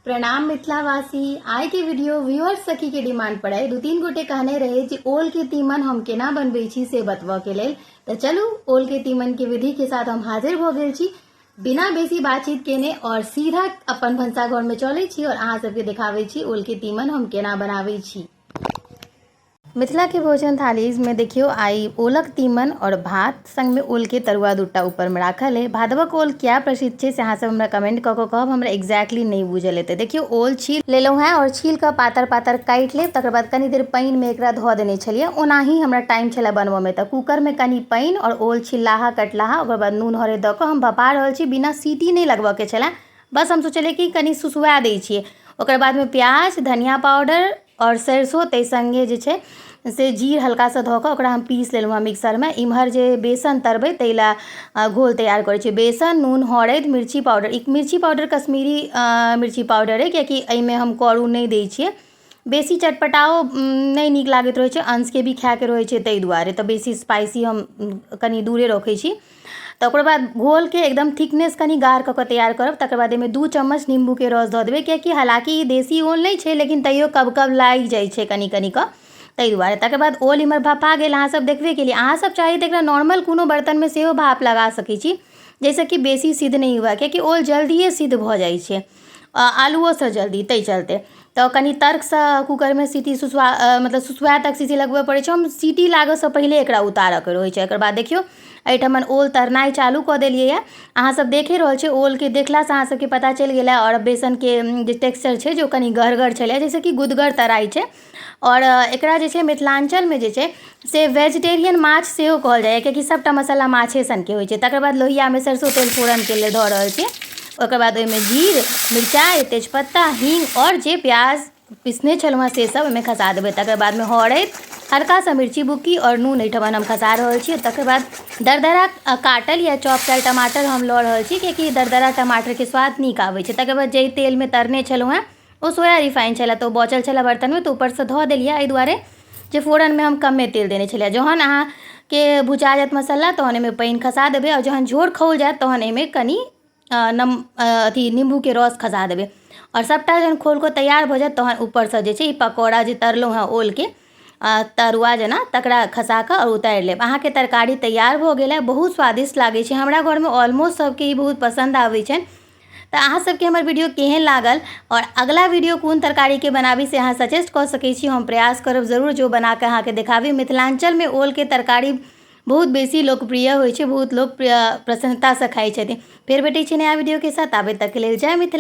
प्रणाम मिथिलावासी। आय के वीडियो व्यूअर्स सखी के डिमांड पर है। 2-3 गोटे कहने रहे जे ओल के तीमन हम केना बनबै छी से बतबऽ के लेल। तो चलू ओल के तीमन के विधि के साथ हम हाजिर भ गेल छी, बिना बेसी बातचीत केने और सीधा अपन भनसाघर में चलै छी और अहाँ सबके देखाबै छी ओल के तीमन हम केना बनाबै छी। मिथिला के भोजन थाली में देखियो आई ओलक तीमन और भात संग में ओल के तरुआ दूटा ऊपर में राखल है। भादवक ओल क्या प्रसिद्ध है से अहाँ सब हमरा कमेंट कऽ के कहब, हमरा एक्जैक्टली नहीं बुझल हेतै। देखियो ओल छील लेलहुँ हैं और छील के पातर पातर काटि लेब, तकर बाद कनी देर पानि में एकरा धऽ देने छलियै। ओनाही हमरा टाइम छलै बनबऽ में, तऽ कुकर में कनी पानि और ओल छिललाहा कटलाहा, ओकर बाद नून हरदि दऽ कऽ हम भपा रहल छी। बिना सीटी नहीं लगबऽ के छलै, बस हम सोचलियै कि कनी सुसुआ दै छियै। ओकर बाद में प्याज, धनिया पाउडर और सरसों तै संगे जे छै से जीर हल्का सा धऽ कऽ ओकरा हम पीस लेलहुँ हैं मिक्सर में। इम्हर जे बेसन तरबै तै ला घोल तैयार करै छी। बेसन, नून, हरदि, मिर्ची पाउडर। मिर्ची पाउडर कश्मीरी मिर्ची पाउडर है, कियाकि एहिमे हम करू नहीं दै छियै। बेसी चटपटाओ नहीं नीक लागैत रहै छै, अंशके भी खायके रहै छै, ताहि दुआरे तऽ बेसी स्पाइसी हम कनी दूरे रखै छी। तऽ ओकर बाद घोल के एकदम थिकनेस कनी गाढ़ कऽ तैयार करब। तकर बाद एहिमे 2 चम्मच नींबू के रस धऽ देबै, कियाकि हालांकि ई देसी ओल नहीं छै, लेकिन तैयो कब कब लागि जाइ छै कनी कनी कऽ, ताहि दुआरे। तकर बाद ओल इम्हर भपा गेल, अहाँ सब देखबे केलिए। अहाँ सब चाही तऽ एकरा नॉर्मल कोनो बर्तन में सेहो भाप लगा सकै छी, जैसे कि बेसी सिद्ध नहीं हुआ, कियाकि ओल जल्दिए सिद्ध भऽ जाइ छै, आलूओ से जल्दी, ताहि चलते। तो कनी तर्क से कुकर में सीटी मतलब सुसुआ तक सीटी लगबऽ पड़ै छै। हम सीटी लागऽ से पहिले एकरा उतारऽ के रहै छै। एकर बाद देखियो एहिठमन ओल तरनाइ चालू कऽ देलियै है। अहाँ सब देखे रहल छै, ओल के देखला से अहाँ सबके पता चलि गेल है। और बेसन के जे टेक्सचर छै जो कनी गढ़गर छलै, जैसे कि गुदगर तराई छै। और एकरा जे छै मिथिलांचल में जे छै से वेजिटेरियन माछ सेहो कहल जाइए, कियाकि सबटा मसाला माछे सन के होइ छै। तकर बाद लोहिया में सरसों तेल फोरन के लेल धऽ रहल छी। ओकर बाद ओहिमे जीर, मिरचाई, तेजपत्ता, हींग और जे प्याज पिसने छलहुँ से सब ओहिमे खसा देबै। तकर बाद में हरदि, हल्का सा मिर्ची बुक्की और नून एहिठमन हम खसा रहल छी। तकर बाद दरदरा काटल या चॉप कैल टमाटर हम लऽ रहल छी, कियाकि दरदरा टमाटर के स्वाद नीक आबै छै। तकर बाद जे तेल में तरने छलहुँ हैं ओ सोया रिफाइन छलै, तो बचल छलै बर्तन में, तो ऊपर से धऽ देलियै। एहि दुआरे जे फोरन में हम कमे तेल देने छलियै। जहन अहाँके भुजा जायत मसाला तहन एहिमे पानि खसा देबै, और जहन झोर खौल जायत तहन एहिमे कनी नींबू के रस खसा देबै। और सबटा जहन खोल कऽ तैयार भऽ जायत तहन ऊपर से जे छै ई पकौड़ा जे तरलहुँ हैं ओल के तरुआ जेना, तकरा खसा कऽ और उतारि लेब। अहाँके तरकारी तैयार भऽ गेल है। बहुत स्वादिष्ट लागै छै, हमरा घर में ऑलमोस्ट सबके ई बहुत पसंद आबै छै। तो अहाँ सबके हमर वीडियो केहन लागल और अगला वीडियो कोन तरकारी के बनाबी से अहाँ सजेस्ट कऽ सकै छी। हम प्रयास करब जरूर जो बना के अहाँके देखाबी। मिथिलांचल में ओल के तरकारी बहुत बेसी लोकप्रिय होइ छै, बहुत लोग प्रसन्नता से खाइ छथिन। फेर भेटै छी नया वीडियो के साथ, आबे तक के लेल जय मिथिला।